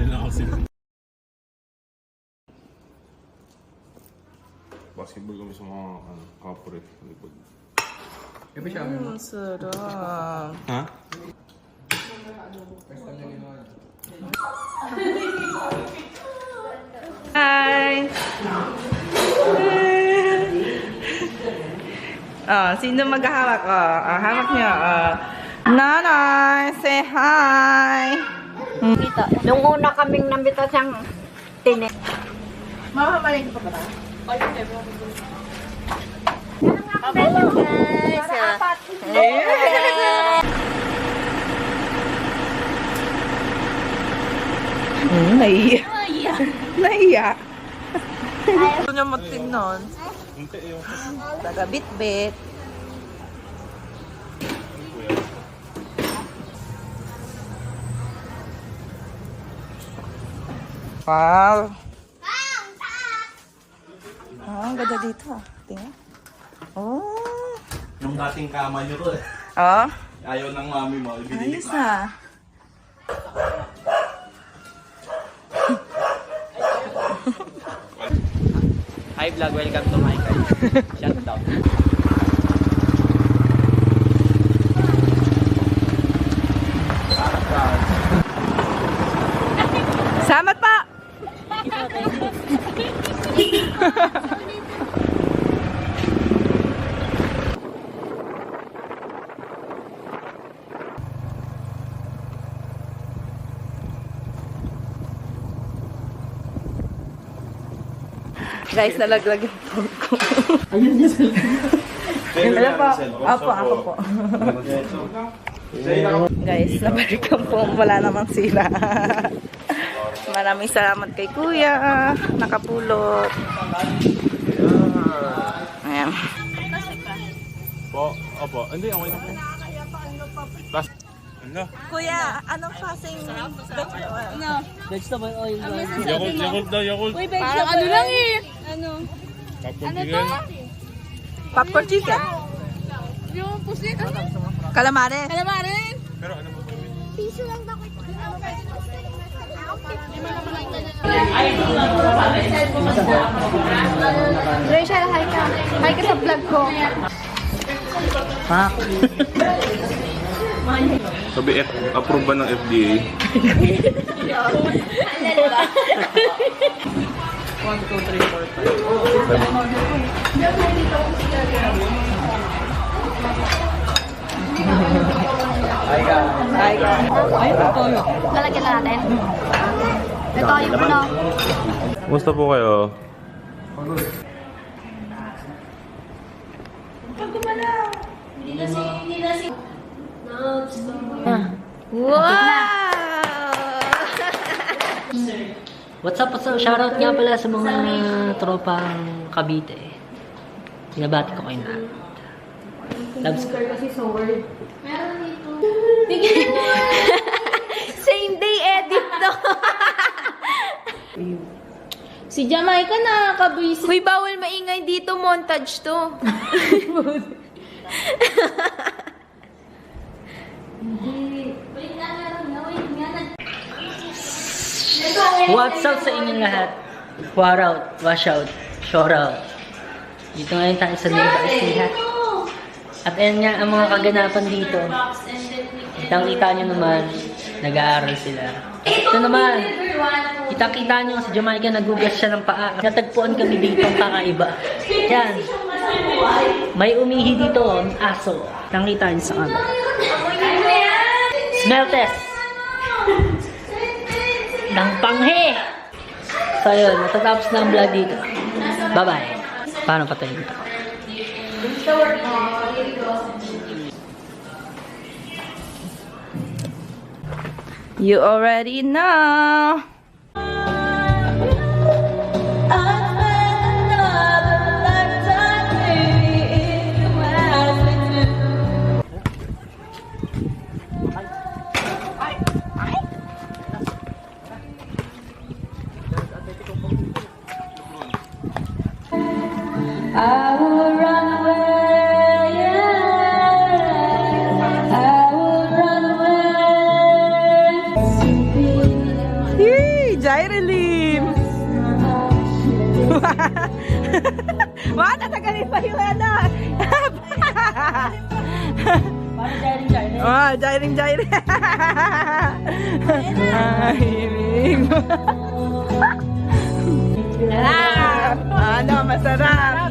na kasi. Basketball kami sa mga corporate. Sarap. Ha? Hi! Sino maghahawak? Hawak niyo. Nanay, say hi! Nung una kaming nambita siyang tinik. Mamamaling ko pa ba? Naiya. Naiya. Gusto niya magtingnan. Taga-bit-bit. Wow. Ang ganda dito. Tingnan. Oh. Yung dating kama nyo to eh. Oh. Ayaw ng mami mo. Ayos na. Hi vlog, welcome to my guys. Shout out. Salamat pa! Guys, nalaglag yung phone ko. Ayun niya sa Hello po. Ako po. Guys, nabalik ang phone. Wala namang sila. Maraming salamat kay Kuya. Nakapulot. Ayan. Opo. Hindi, okay na po. Ano? Kuya, anong klaseng vegetable? Vegetable oil. Yakult daw, Yakult. Parang ano lang eh. Ano? Popcorn chicken. Popcorn chicken. Yung pusit. Calamares. Kalamarin. Pero ano mo po yun? Piso lang daw. Rachel, hi ka. Hi ka sa vlog ko. Sabi, approve ba ng FDA? Lalagyan na natin. Ito yung ano. Kumusta po kayo? What's up? Shoutout nga pala sa mga tropang Cavite. Binabati ko kayo na. Loves ko. Same day edit to. Si Jamaica na kabisi. Uy, bawal maingay dito. Montage to. What's up sa inyong lahat? War out, wash out, shout out. Dito ngayon tayo sa Nueva Ecija. At ayan nga ang mga kaganapan dito. Kitang-kita nyo naman, nag-aaral sila. Ito naman, kitang-kita nyo sa Jamaica, nagugas siya ng paa. Natagpuan kami dito ang kakaiba. Yan. May umihi dito, ang aso. Kitang-kita nyo sa kamera. Smell test! Ng panghe! So yun, natatapos na ang vlog dito. Bye-bye. Paano patayin ito? You already know. I will run away, yeah. I will run away. Jaireline! Wow, natagaling pa yung ano. Parang jaring-jaring. Oh, Jairing. Ano, masarap.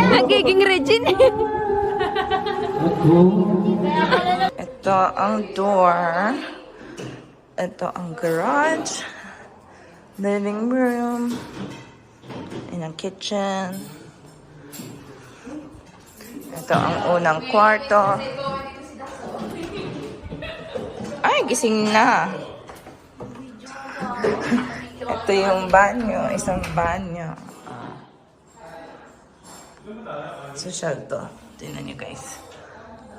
Nagiging Regine. Ito ang door. Ito ang garage. Living room. And ang kitchen. Ito ang unang kwarto. Ay, gising na. Ito yung banyo. Isang banyo. Social to. Tingnan nyo guys.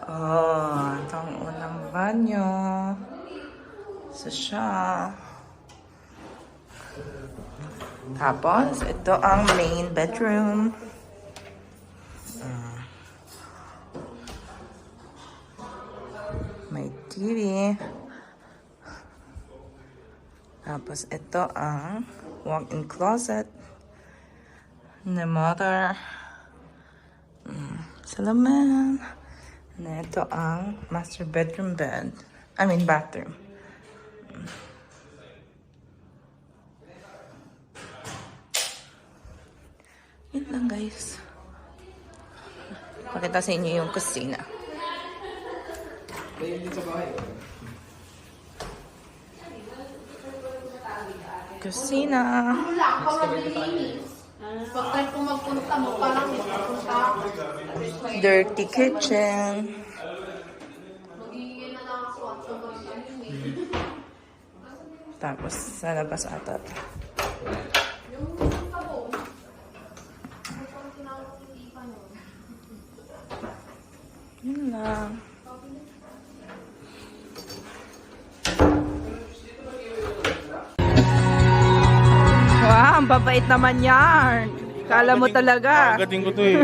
Oh, ito ang unang banyo. Social. Tapos, ito ang main bedroom. May TV. Tapos, ito ang walk-in closet. The mother. Salaman. Na ito ang master bedroom bed. Bathroom. Yun lang guys. Pakita sa inyo yung kusina. Kusina. Dirty kitchen. Tapos sa labas ata. Yun lang. Wow, ang babait naman yan. Kala mo talaga. Agatin ko to eh.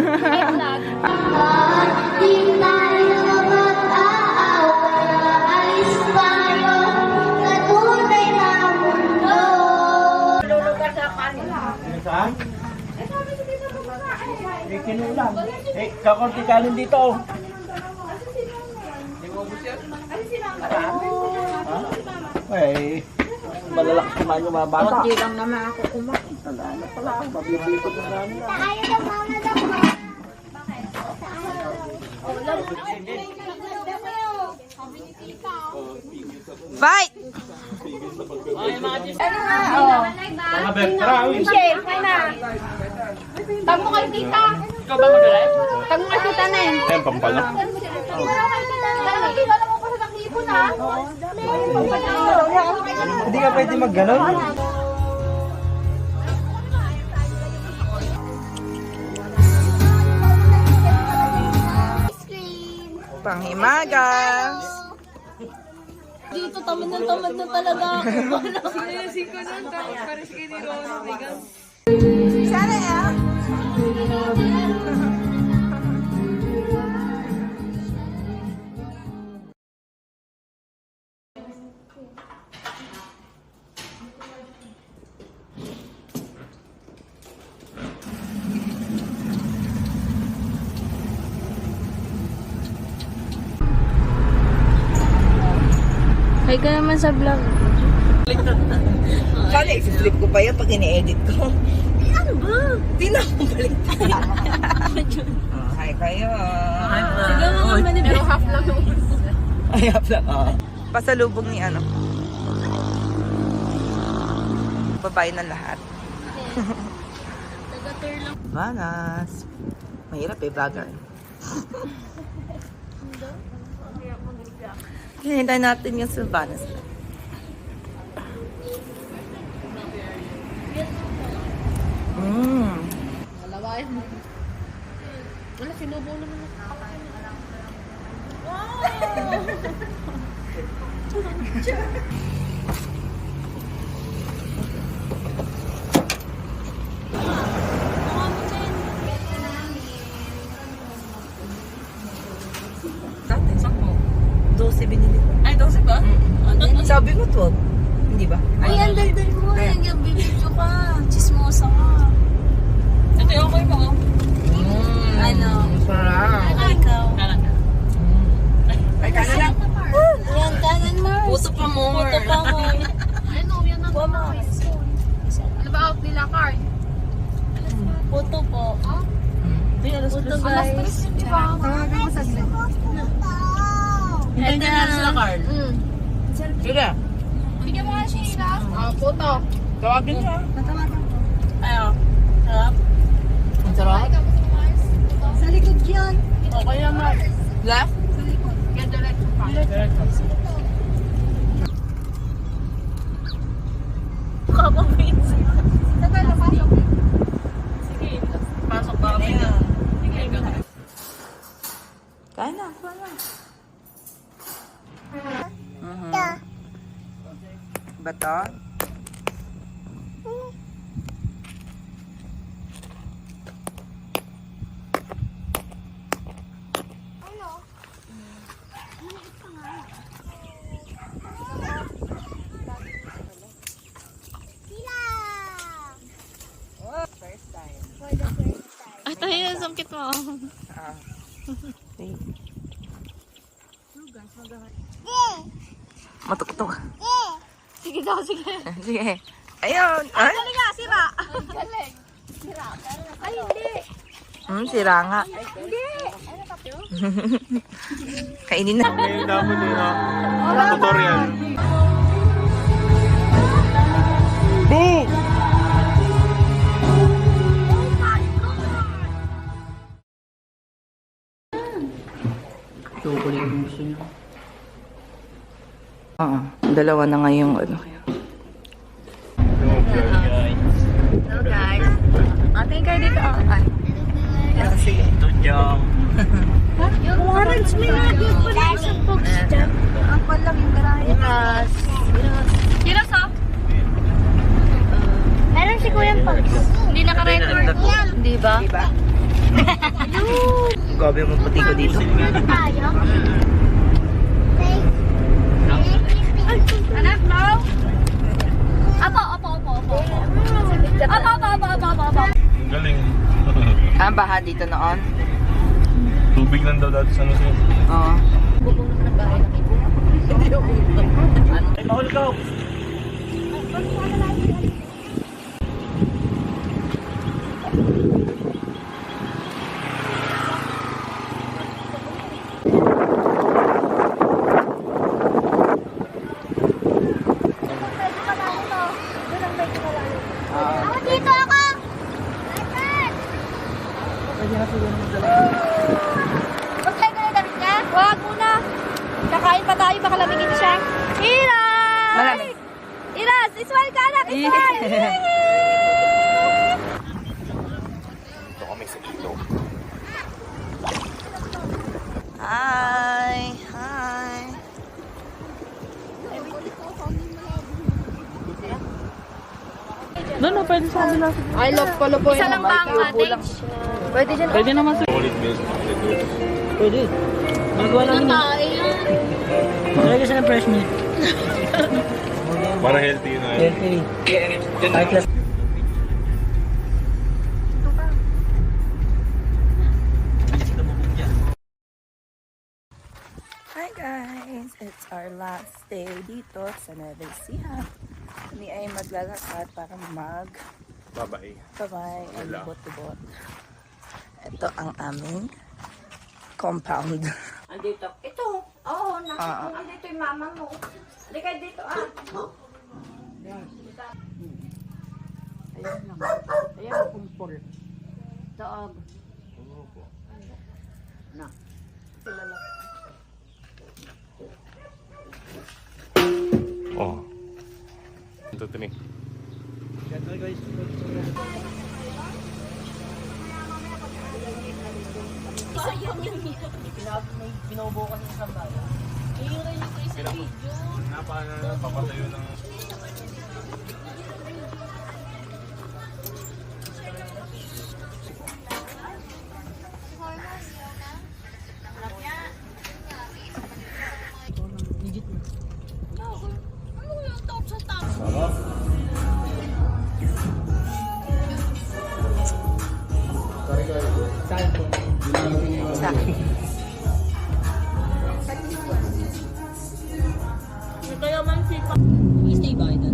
Kinulam. Kakunti kalin dito. Ay, malalakas kumain yung mga bata. Konti lang naman ako kumain. Ano pala, mabibikot na namin. Fight! Mga Bertra, uy. Share, kaya na. Tag mo kay tita. Ikaw ba magaling? Tag mo kay tita na yun. Ayan, pampala. Kilala mo pa sa takipon ha? Hindi ka pwede mag-ganon. Panghimagas. Dito tamad na talaga ako. Sana ya. Hi ka naman sa vlog. Kala, i-flip ko pa yan pag ini-edit ko. Ano Hindi na akong balik. Hi kayo. Sige mga manibig. Pero half lang yung Ay, lang. Pasalubong ni ano. Babae na lahat. Manas. Mahirap eh, vlogger. Hinihintay natin yung Sylvanas. Malawain mo. Wala, sinubo naman ako. Dati, saan mo? 12 binili ko. Ay, 12 ba? Sabi mo 12. Hindi ba? Ay, ang daldal mo. Yung bibidyo ka. Chismosa ka. Ito yung okay mo. Ano? Sarap. Ikaw. Ay, kanan lang. Yan, kanan mo. Puto pa more. Puto pa mo. Ano, yan ang Ano ba out nila, card? Puto po. Puto guys. Tawagan mo saglit. Ito na sila, Carl. Sige. Bigyan mo nga siya ila. Puto. Tawagin niya. Ayo. Sarap. Ang sarap. Sa likod yan. Okay naman. Left? Sa likod. Yan, diretso pa. Kakapit. Tagal na pasok. Sige. Pasok pa kami na. Sige. Kain na. Kain na. Bato? Ay, tayo na sungkit mo. Matuktok. Sige daw, sige. Sige. Ayun. Ay, Nga, sira. Ay, hindi. sira nga. Kainin na. Ngayon namin yung tutorial. Boom! Chocolate yung gusto niyo. Oo. Dalawa na nga yung ano. Hello, guys. Ating kayo dito. Ay. Sige. Yung orange may lagi pala sa box dyan. Ang palang yung garaya. Giras, ha? Meron si Kuya Pogs. Hindi naka-record. Hindi ba? Diba? Gabi mo pati ko dito. Tayo? Anak, no? Apo. Apo. Ang galing. Baha dito noon? Tubig lang daw dati sa Luzon. Oo. Ay, bawal ka! Ako dito ako! Huwag tayo na damit niya? Huwag muna. Kakain pa tayo, baka lamigin siya. Iras! Malamig. Iras, iswal ka anak, iswal! Ito kami sa ilog. Hi! No, pwede sa kanila. I love pala po. Isa lang ba ang cottage? Pwede dyan. Pwede naman sa... Ulit base. Pwede. Magawa lang yun. Malagay sa ng fresh meat. Para healthy na. Healthy. High class. Hi guys! It's our last day dito sa Nueva Ecija. Kami ay maglalakad para Bye-bye. Bye-bye. Wala. Libot-libot. Ito ang aming compound. Andito. Ito. Oo, andito yung mama mo. Halika dito, ah. Ayan lang. Ayan, kumpol. Taag. Na. Kilala. Oh. 1, 2, 3. Binubuo kasi sa bayan. Papatayo ng... Stay ba ito?